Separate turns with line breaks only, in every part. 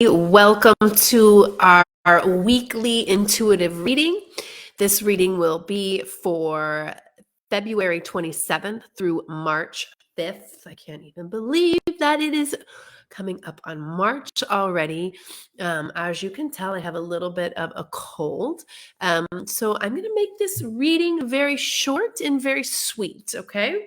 Welcome to our weekly intuitive reading. This reading will be for February 27th through March 5th. I can't even believe that it is coming up on March already. As you can tell, I have a little bit of a cold. So I'm going to make this reading very short and very sweet, okay?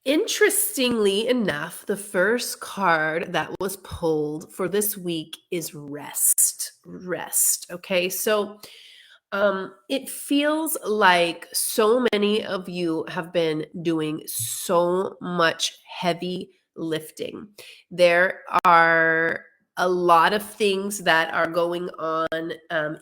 Interestingly enough, the first card that was pulled for this week is rest. Rest. Okay. So it feels like so many of you have been doing so much heavy lifting. There are a lot of things that are going on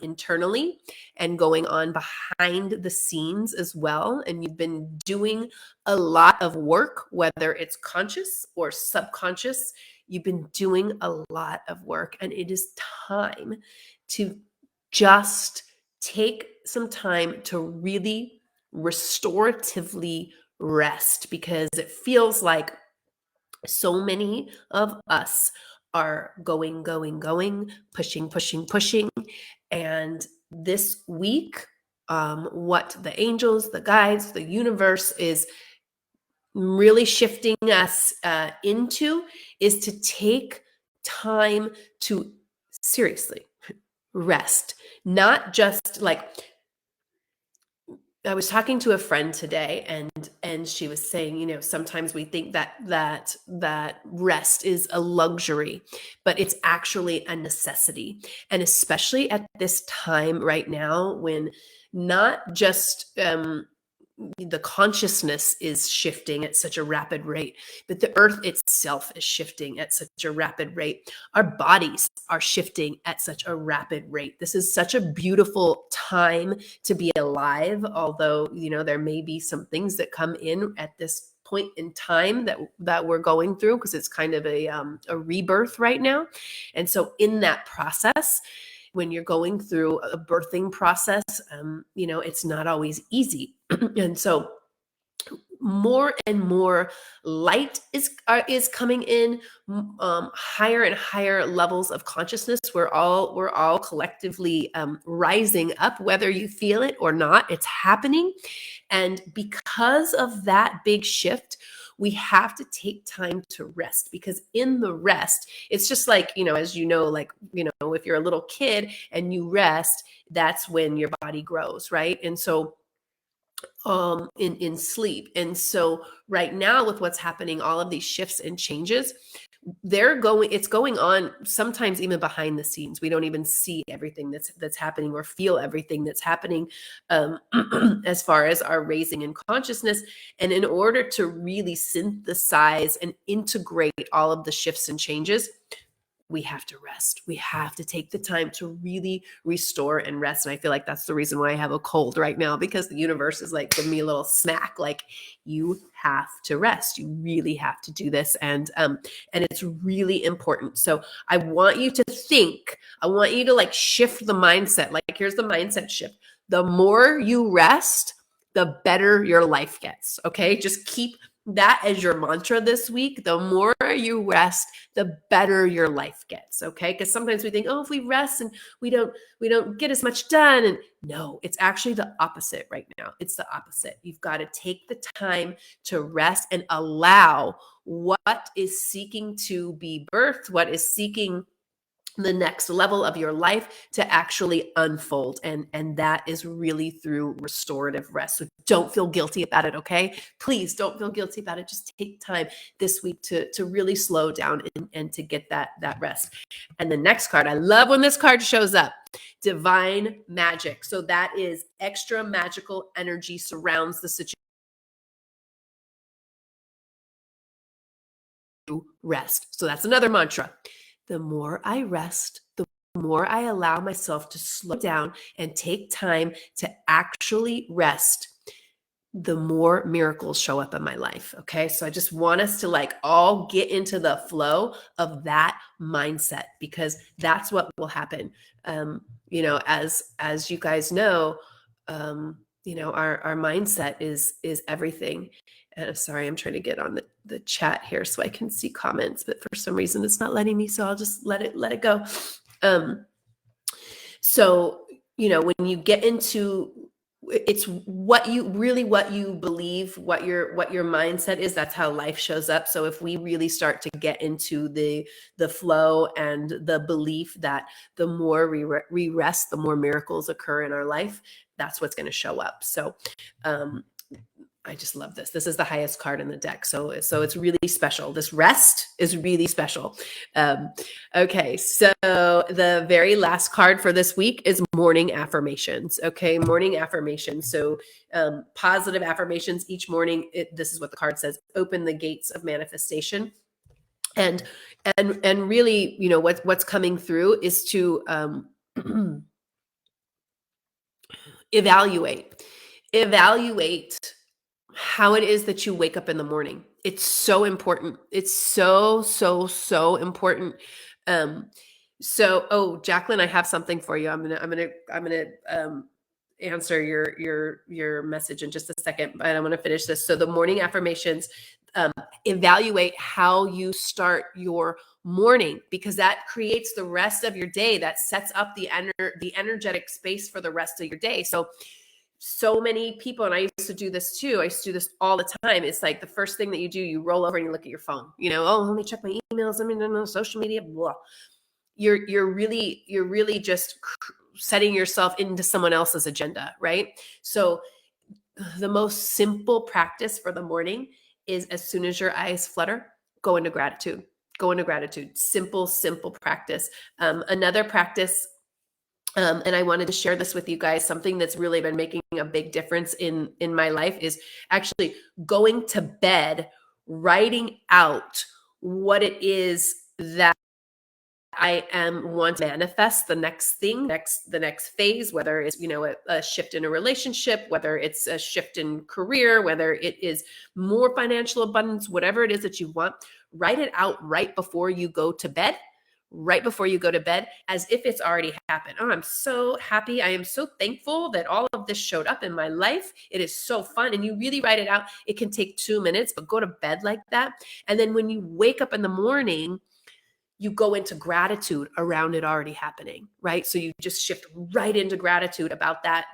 internally and going on behind the scenes as well. And you've been doing a lot of work, whether it's conscious or subconscious. You've been doing a lot of work, and it is time to just take some time to really restoratively rest, because it feels like so many of us are going, pushing. And this week, what the angels, the guides, the universe is really shifting us into is to take time to seriously rest. Not just like, I was talking to a friend today, and she was saying, sometimes we think that rest is a luxury, but it's actually a necessity. And especially at this time right now, when not just the consciousness is shifting at such a rapid rate, but the earth itself is shifting at such a rapid rate. Our bodies are shifting at such a rapid rate. This is such a beautiful time to be alive, although, there may be some things that come in at this point in time that we're going through, because it's kind of a rebirth right now. And so in that process, when you're going through a birthing process, it's not always easy. And so more and more light is coming in, higher and higher levels of consciousness. We're all collectively rising up, whether you feel it or not. It's happening. And because of that big shift, we have to take time to rest, because in the rest, it's just like, as if you're a little kid and you rest, that's when your body grows, right? And so in sleep. And so right now, with what's happening, all of these shifts and changes, it's going on sometimes even behind the scenes. We don't even see everything that's happening or feel everything that's happening as far as our raising in consciousness. And in order to really synthesize and integrate all of the shifts and changes, we have to rest. We have to take the time to really restore and rest. And I feel like that's the reason why I have a cold right now, because the universe is like giving me a little smack, like, you have to rest. You really have to do this. And it's really important. So I want you to shift the mindset. Like, here's the mindset shift. The more you rest, the better your life gets. Okay. Just keep that as your mantra this week. The more you rest, the better your life gets. Okay. Because sometimes we think, if we rest and we don't get as much done. And no, it's actually the opposite right now. It's the opposite. You've got to take the time to rest and allow what is seeking to be birthed, what is seeking the next level of your life to actually unfold. And that is really through restorative rest. So don't feel guilty about it. Okay. Please don't feel guilty about it. Just take time this week to really slow down and to get that rest. And the next card, I love when this card shows up: divine magic. So that is extra magical energy surrounds the situation. Rest. So that's another mantra. The more I rest, the more I allow myself to slow down and take time to actually rest, the more miracles show up in my life. Okay. So I just want us to all get into the flow of that mindset, because that's what will happen. As you guys know, our mindset is everything. And sorry, I'm trying to get on the chat here so I can see comments, but for some reason it's not letting me. So I'll just let it go. So, when you get into, it's what you believe, what your mindset is, that's how life shows up. So if we really start to get into the flow and the belief that the more we rest, the more miracles occur in our life, that's what's going to show up. So I just love this. This is the highest card in the deck. So it's really special. This rest is really special. Okay. So the very last card for this week is morning affirmations. Okay. Morning affirmations. So positive affirmations each morning. This is what the card says: open the gates of manifestation. And really, what's coming through is to evaluate how it is that you wake up in the morning. It's so important. It's so important. Jacqueline, I have something for you. I'm gonna answer your message in just a second, but I want to finish this. So the morning affirmations, evaluate how you start your morning, because that creates the rest of your day. That sets up the energetic space for the rest of your day. So many people, and I used to do this too. I used to do this all the time. It's like the first thing that you do, you roll over and you look at your phone. Let me check my emails. I mean, social media, blah. You're really just setting yourself into someone else's agenda, right? So the most simple practice for the morning is, as soon as your eyes flutter, go into gratitude. Go into gratitude. Simple practice. Another practice, and I wanted to share this with you guys, something that's really been making a big difference in my life, is actually going to bed, writing out what it is that I want to manifest, the next thing, the next phase, whether it's, a shift in a relationship, whether it's a shift in career, whether it is more financial abundance, whatever it is that you want. Write it out right before you go to bed. As if it's already happened. Oh, I'm so happy. I am so thankful that all of this showed up in my life. It is so fun. And you really write it out. It can take 2 minutes, but go to bed like that. And then when you wake up in the morning, you go into gratitude around it already happening, right? So you just shift right into gratitude about that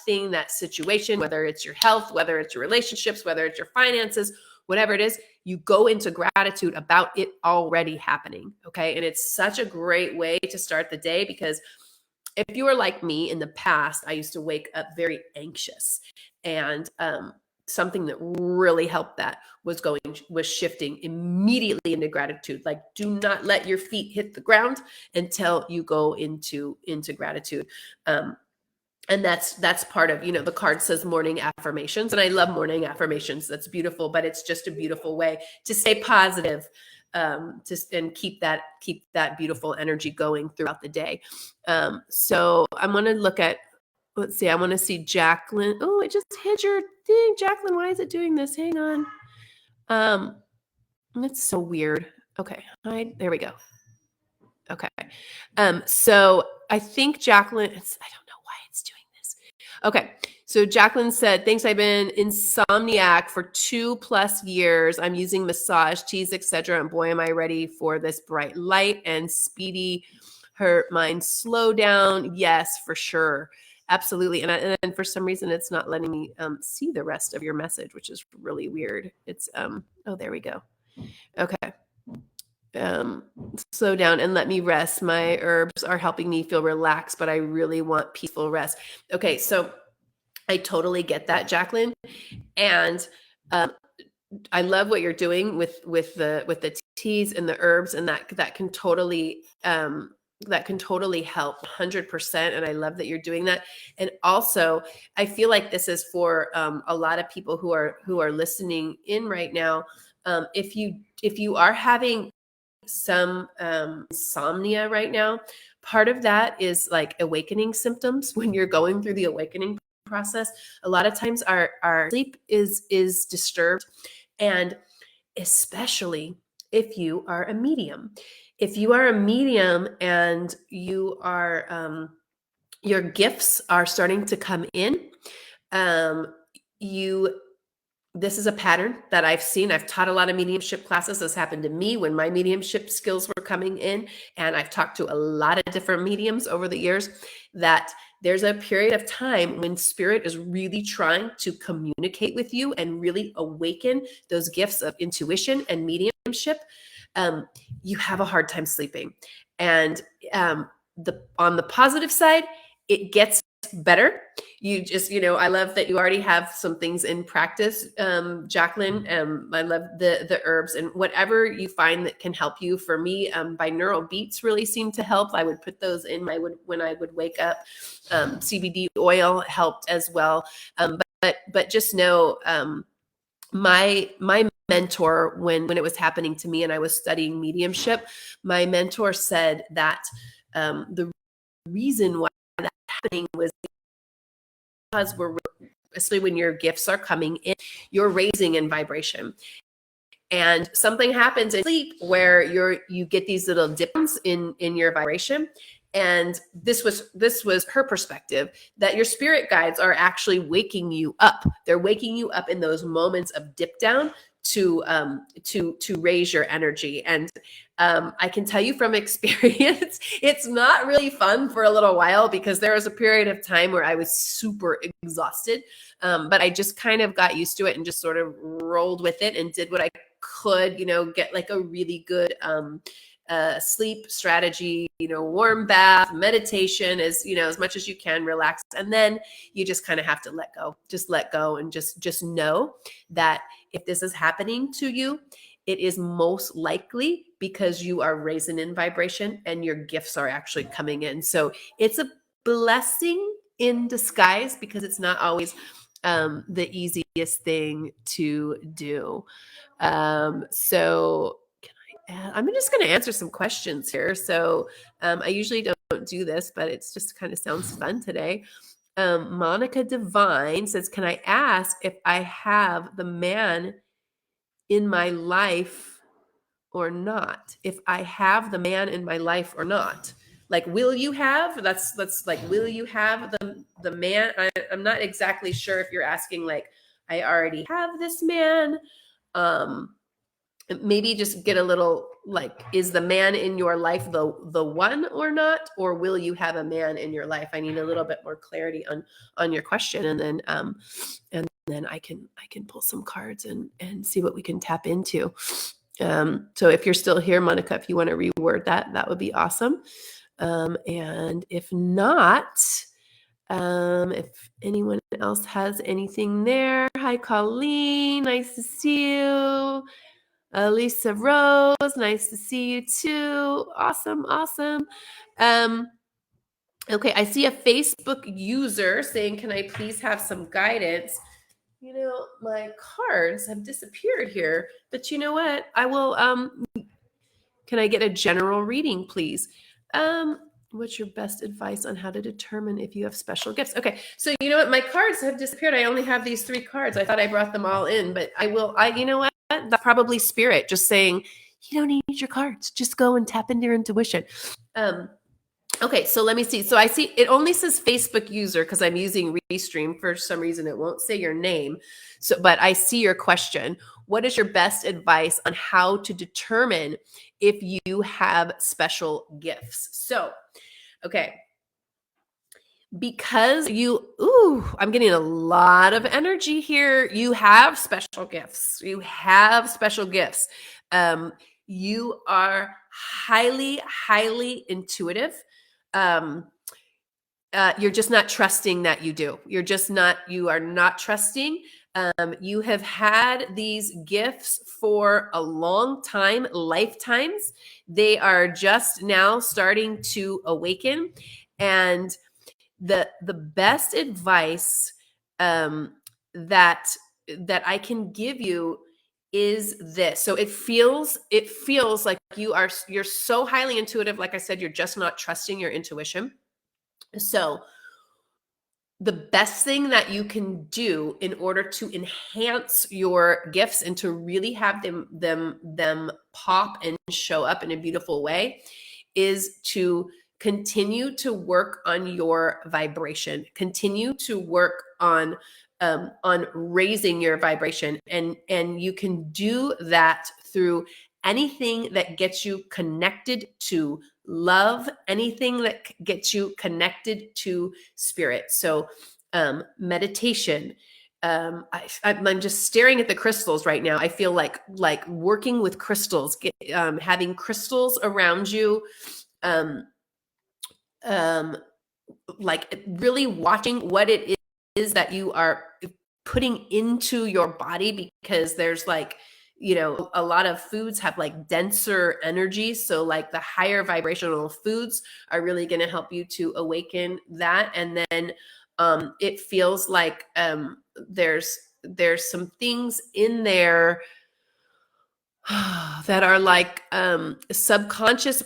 thing, that situation, whether it's your health, whether it's your relationships, whether it's your finances, whatever it is, you go into gratitude about it already happening, okay? And it's such a great way to start the day, because if you were like me in the past, I used to wake up very anxious, and something that really helped that was shifting immediately into gratitude. Like, do not let your feet hit the ground until you go into gratitude. And that's part of, the card says morning affirmations, and I love morning affirmations. That's beautiful, but it's just a beautiful way to stay positive, and keep that beautiful energy going throughout the day. So I'm going to look at, let's see, I want to see Jacqueline. Oh, it just hid your thing. Jacqueline, why is it doing this? Hang on. That's so weird. Okay. There we go. Okay. So I think Jacqueline, I don't know why it's doing this. Okay. So Jacqueline said, thanks. I've been insomniac for 2+ years. I'm using massage teas, etc. And boy, am I ready for this bright light and speedy her mind slow down. Yes, for sure. Absolutely. And for some reason, it's not letting me see the rest of your message, which is really weird. It's, oh, there we go. Okay. Slow down and let me rest. My herbs are helping me feel relaxed, but I really want peaceful rest. Okay. So I totally get that, Jacqueline. And I love what you're doing with the teas and the herbs, and that can totally help 100%. And I love that you're doing that. And also, I feel like this is for a lot of people who are listening in right now. If you are having some insomnia right now, part of that is like awakening symptoms. When you're going through the awakening process, a lot of times our sleep is disturbed, and especially if you are a medium. If you are a medium and you are your gifts are starting to come in, you this is a pattern that I've seen. I've taught a lot of mediumship classes. This happened to me when my mediumship skills were coming in. And I've talked to a lot of different mediums over the years, that there's a period of time when spirit is really trying to communicate with you and really awaken those gifts of intuition and mediumship. You have a hard time sleeping. And on the positive side, it gets better. You just, I love that you already have some things in practice, Jacqueline. I love the herbs and whatever you find that can help you. For me, binaural beats really seem to help. I would put those in when I would wake up. CBD oil helped as well. But just know, my mentor, when it was happening to me and I was studying mediumship, my mentor said that the reason why that happening was because especially when your gifts are coming in, you're raising in vibration. And something happens in sleep where you get these little dips in your vibration. And this was her perspective, that your spirit guides are actually waking you up. They're waking you up in those moments of dip down to raise your energy. And I can tell you from experience, it's not really fun for a little while, because there was a period of time where I was super exhausted. But I just kind of got used to it and just sort of rolled with it and did what I could, get like a really good sleep strategy, warm bath, meditation, as much as you can, relax. And then you just kind of have to let go and just know that if this is happening to you, it is most likely because you are raising in vibration and your gifts are actually coming in. So it's a blessing in disguise, because it's not always the easiest thing to do. So I'm just going to answer some questions here. So I usually don't do this, but it's just kind of sounds fun today. Monica Divine says, can I ask if I have the man in my life or not? If I have the man in my life or not? Like, will you have, that's like, will you have the man? I'm not exactly sure if you're asking like, I already have this man. Maybe just get a little like, is the man in your life the one or not? Or will you have a man in your life? I need a little bit more clarity on your question. And then I can pull some cards and see what we can tap into. So if you're still here, Monica, if you want to reword that would be awesome. And if not, if anyone else has anything there. Hi, Colleen. Nice to see you. Lisa Rose, nice to see you too. Awesome. Okay, I see a Facebook user saying, can I please have some guidance? My cards have disappeared here, but you know what? I will, can I get a general reading, please? What's your best advice on how to determine if you have special gifts? Okay, so you know what? My cards have disappeared. I only have these 3 cards. I thought I brought them all in, but you know what? That's probably spirit just saying, you don't need your cards. Just go and tap into your intuition. Okay, so let me see. So I see it only says Facebook user because I'm using Restream. For some reason, it won't say your name. So, but I see your question. What is your best advice on how to determine if you have special gifts? So, okay. Because I'm getting a lot of energy here. You have special gifts. You are highly, highly intuitive. You're just not trusting that you do. You are not trusting. You have had these gifts for a long time, lifetimes. They are just now starting to awaken. And the best advice that I can give you is this. So it feels like you're so highly intuitive. Like I said, you're just not trusting your intuition. So the best thing that you can do in order to enhance your gifts and to really have them pop and show up in a beautiful way is to continue to work on your vibration, continue to work on on raising your vibration. And you can do that through anything that gets you connected to love, anything that gets you connected to spirit. So meditation. I'm just staring at the crystals right now. I feel like working with crystals, having crystals around you, um, um, like really watching what it is that you are putting into your body, because there's a lot of foods have like denser energy. So like the higher vibrational foods are really going to help you to awaken that. And then it feels like there's some things in there that are like subconscious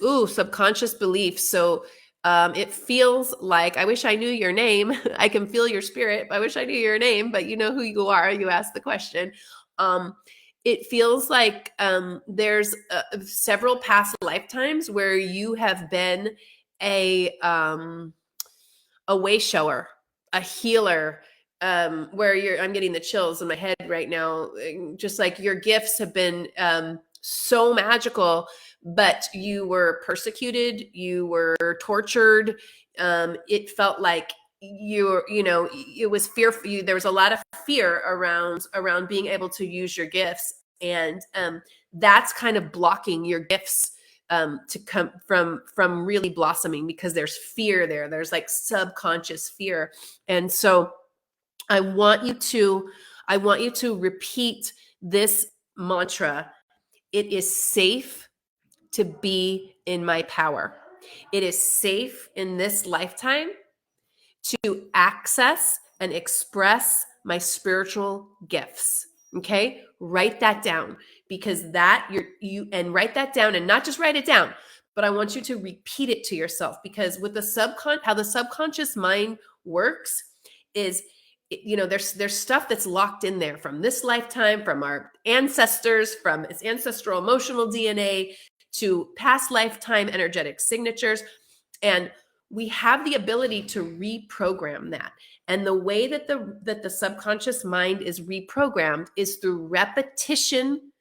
beliefs. So it feels like, I wish I knew your name. I can feel your spirit. I wish I knew your name, but you know who you are. You asked the question. It feels like there's several past lifetimes where you have been a way shower, a healer, where I'm getting the chills in my head right now. Just like your gifts have been so magical, but you were persecuted, you were tortured. It felt like it was fear for you. There was a lot of fear around being able to use your gifts. And that's kind of blocking your gifts to come from really blossoming, because there's fear there. There's like subconscious fear. And so I want you to repeat this mantra. It is safe to be in my power. It is safe in this lifetime to access and express my spiritual gifts. Okay? Write that down, because and write that down, and not just write it down, but I want you to repeat it to yourself, because with how the subconscious mind works is, there's stuff that's locked in there from this lifetime, from our ancestors, from its ancestral emotional DNA to past lifetime energetic signatures. And we have the ability to reprogram that. And the way that the subconscious mind is reprogrammed is through repetition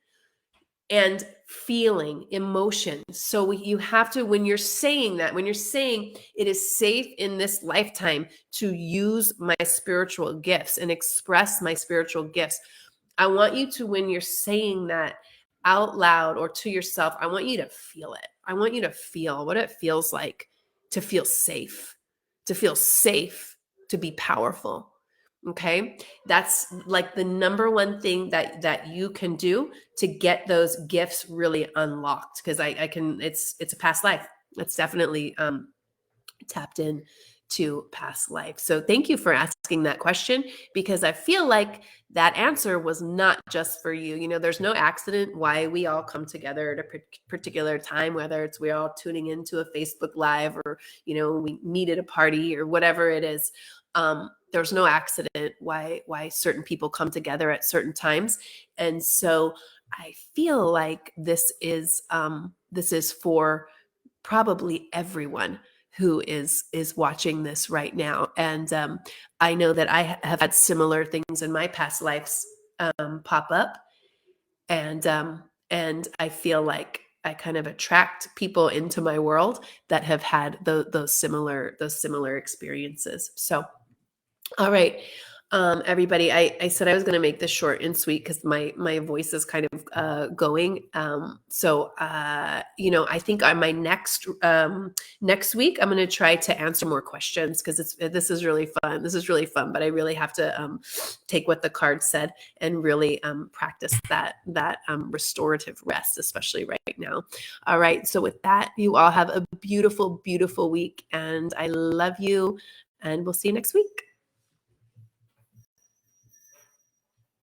and feeling emotion. So you have to, when you're saying it is safe in this lifetime to use my spiritual gifts and express my spiritual gifts, I want you to, when you're saying that out loud or to yourself, I want you to feel it. I want you to feel what it feels like to feel safe, to be powerful. Okay. That's like the number one thing that you can do to get those gifts really unlocked. Cause it's a past life. It's definitely tapped in to past life. So thank you for asking that question, because I feel like that answer was not just for you. There's no accident why we all come together at a particular time, whether it's we're all tuning into a Facebook Live, or, we meet at a party, or whatever it is. There's no accident why certain people come together at certain times. And so I feel like this is for probably everyone who is watching this right now. And I know that I have had similar things in my past lives pop up, and I feel like I kind of attract people into my world that have had those similar experiences. So, all right. Everybody, I said I was going to make this short and sweet, because my voice is kind of going. So I think on my next week, I'm going to try to answer more questions, because this is really fun. This is really fun, but I really have to take what the card said and really practice that restorative rest, especially right now. All right. So with that, you all have a beautiful, beautiful week, and I love you, and we'll see you next week.